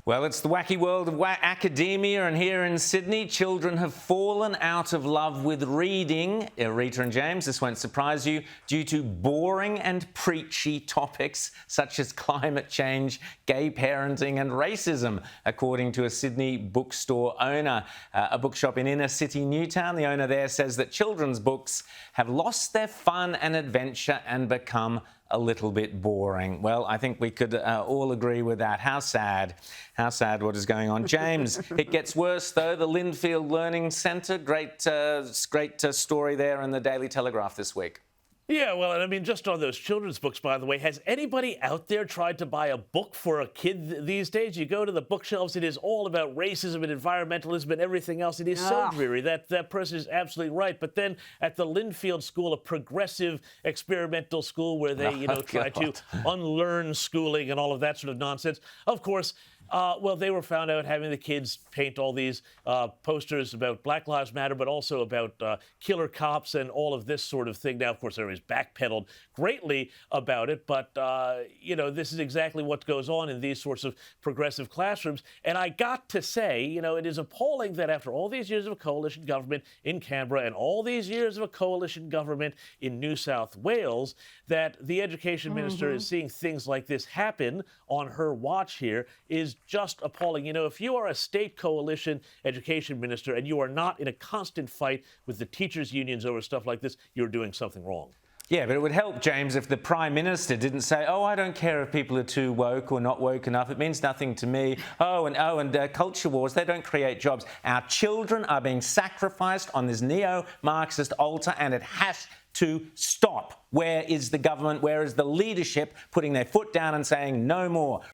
Well, it's the wacky world of academia, and here in Sydney, children have fallen out of love with reading. Rita and James, this won't surprise you, due to boring and preachy topics such as climate change, gay parenting and racism, according to a Sydney bookstore owner. A bookshop in inner city Newtown, the owner there says that children's books have lost their fun and adventure and become a little bit boring. Well, I think we could all agree with that. How sad. How sad what is going on. James, it gets worse though. The Lindfield Learning Centre, great story there in the Daily Telegraph this week. Yeah, well, and I mean, just on those children's books, by the way, has anybody out there tried to buy a book for a kid these days? You go to the bookshelves, it is all about racism and environmentalism and everything else. It is so dreary. That person is absolutely right. But then at the Lindfield School, a progressive experimental school where they, try to unlearn schooling and all of that sort of nonsense, of course, well, they were found out having the kids paint all these posters about Black Lives Matter, but also about killer cops and all of this sort of thing. Now, of course, everybody's backpedaled greatly about it, but, this is exactly what goes on in these sorts of progressive classrooms. And I got to say, it is appalling that after all these years of a coalition government in Canberra and all these years of a coalition government in New South Wales, that the education minister is seeing things like this happen on her watch here is just appalling. If you are a state coalition education minister and you are not in a constant fight with the teachers' unions over stuff like this, you're doing something wrong. Yeah, but it would help, James, if the Prime Minister didn't say, oh, I don't care if people are too woke or not woke enough. It means nothing to me. And culture wars, they don't create jobs. Our children are being sacrificed on this neo-Marxist altar, and it has to stop. Where is the government? Where is the leadership putting their foot down and saying no more?